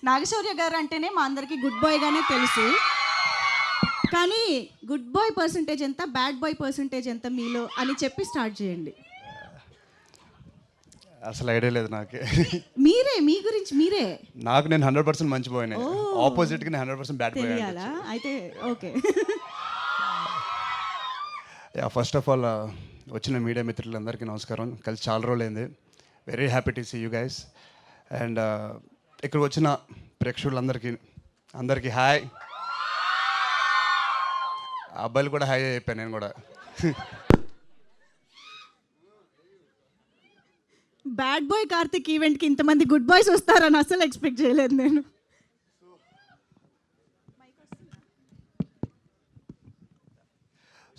నాగశౌర్య గారు అంటేనే మా అందరికీ గుడ్ బాయ్గానే తెలుసు. కానీ గుడ్ బాయ్ పర్సంటేజ్ ఎంత, బ్యాడ్ బాయ్ పర్సంటేజ్ ఎంత మీలో అని చెప్పి స్టార్ట్ చేయండి. అసలు ఐడియా లేదు నాకు. మీరే మీ గురించి మీరే నాకు నేను 100% మంచి బాయ్నే, ఆపోజిట్కి నేను 100% బ్యాడ్ బాయ్. తెలియాలా అయితే? ఓకే. ఫస్ట్ ఆఫ్ ఆల్ వచ్చిన మీడియా మిత్రులందరికీ నమస్కారం. కలిసి చాలా రోజులైంది. Very happy to see you guys. And ఇక్కడ వచ్చిన ప్రేక్షకులందరికీ హాయ్. అబ్బాయిలు కూడా హాయ్ అయిపోయాను నేను కూడా. బ్యాడ్ బాయ్ కార్తిక్ ఈవెంట్కి ఇంతమంది గుడ్ బాయ్స్ వస్తారని అసలు ఎక్స్పెక్ట్ చేయలేదు నేను.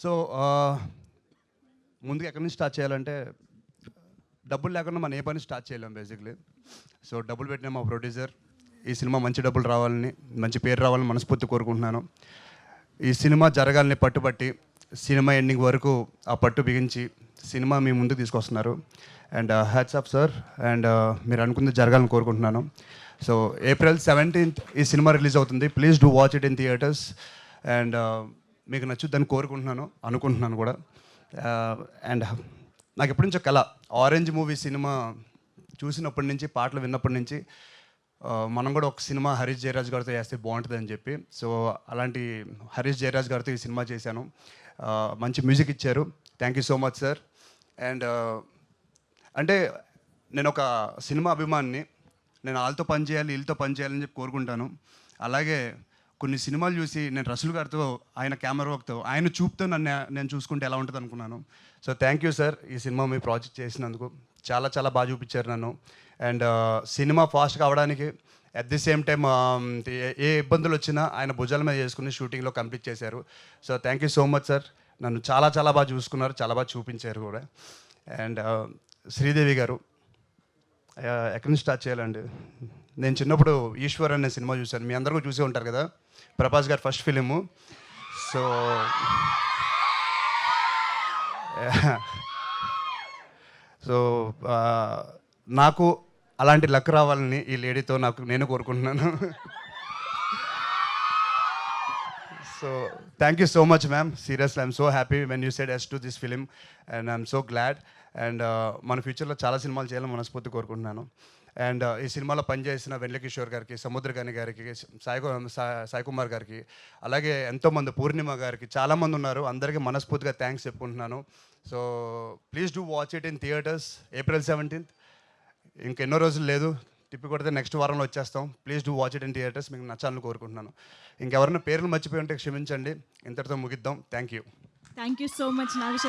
సో ముందుగా ఎక్కడి నుంచి స్టార్ట్ చేయాలంటే, డబ్బులు లేకుండా మనం ఏ పని స్టార్ట్ చేయలేం బేసిక్లీ. సో డబ్బులు పెట్టిన మా ప్రొడ్యూసర్ ఈ సినిమా మంచి డబ్బులు రావాలని, మంచి పేరు రావాలని మనస్ఫూర్తి కోరుకుంటున్నాను. ఈ సినిమా జరగాలని పట్టుబట్టి సినిమా ఎండింగ్ వరకు ఆ పట్టు బిగించి సినిమా మీ ముందుకు తీసుకొస్తున్నారు. And hats off sir. And మీరు అనుకుంది జరగాలని కోరుకుంటున్నాను. సో April 17th ఈ సినిమా రిలీజ్ అవుతుంది. Please do watch it in theatres. And మీకు నచ్చుద్దని అనుకుంటున్నాను కూడా. అండ్ నాకు ఎప్పటి నుంచో కళ, ఆరెంజ్ మూవీ సినిమా చూసినప్పటి నుంచి, పాటలు విన్నప్పటి నుంచి మనం కూడా ఒక సినిమా హరీష్ జయరాజ్ గారితో చేస్తే బాగుంటుందని చెప్పి, సో అలాంటి హరీష్ జయరాజ్ గారితో ఈ సినిమా చేశాను. మంచి మ్యూజిక్ ఇచ్చారు. Thank you so much sir. And అంటే నేను ఒక సినిమా అభిమానిని. నేను వాళ్ళతో పని చేయాలి, వీళ్ళతో పని చేయాలని చెప్పి కోరుకుంటాను. అలాగే కొన్ని సినిమాలు చూసి నేను రసూల్ గారితో, ఆయన కెమెరా వర్క్తో, ఆయన చూపుతో నేను చూసుకుంటే ఎలా ఉంటుంది అనుకున్నాను. సో థ్యాంక్ యూ సార్, ఈ సినిమా మీ ప్రాజెక్ట్ చేసినందుకు. చాలా చాలా బాగా చూపించారు నన్ను. అండ్ సినిమా ఫాస్ట్గా అవడానికి అట్ ది సేమ్ టైం ఏ ఇబ్బందులు వచ్చినా ఆయన భుజాల మీద చేసుకుని షూటింగ్లో కంప్లీట్ చేశారు. So thank you so much sir. నన్ను చాలా చాలా బాగా చూసుకున్నారు, చాలా బాగా చూపించారు కూడా. అండ్ శ్రీదేవి గారు, ఎక్కడి నుంచి స్టార్ట్ చేయాలండి? నేను చిన్నప్పుడు ఈశ్వర్ అనే సినిమా చూశాను. మీ అందరూ చూసే ఉంటారు కదా, ప్రభాస్ గారి ఫస్ట్ ఫిలిము. సో సో నాకు అలాంటి లక్ రావాలని ఈ లేడీతో నేను కోరుకుంటున్నాను. So thank you so much ma'am. Seriously I'm so happy when you said yes to this film and I'm so glad. And మన ఫ్యూచర్లో చాలా సినిమాలు చేయాలని మనస్ఫూర్తి కోరుకుంటున్నాను. అండ్ ఈ సినిమాలో పనిచేసిన వెంకటేశ్వర్ గారికి, సముద్రకాని గారికి, సాయి కుమార్ గారికి, అలాగే ఎంతోమంది, పూర్ణిమ గారికి, చాలామంది ఉన్నారు. అందరికీ మనస్ఫూర్తిగా థ్యాంక్స్ చెప్పుకుంటున్నాను. So please do watch it in theatres April 17th. ఇంకెన్నో రోజులు లేదు, తిప్పి కొడితే నెక్స్ట్ వారంలో వచ్చేస్తాం. Please do watch it in theatres. మీకు నచ్చాలని కోరుకుంటున్నాను. ఇంకెవరైనా పేర్లు మర్చిపోయి ఉంటే క్షమించండి. ఇంతటితో ముగిద్దాం. Thank you. Thank you so much Naga Shaurya.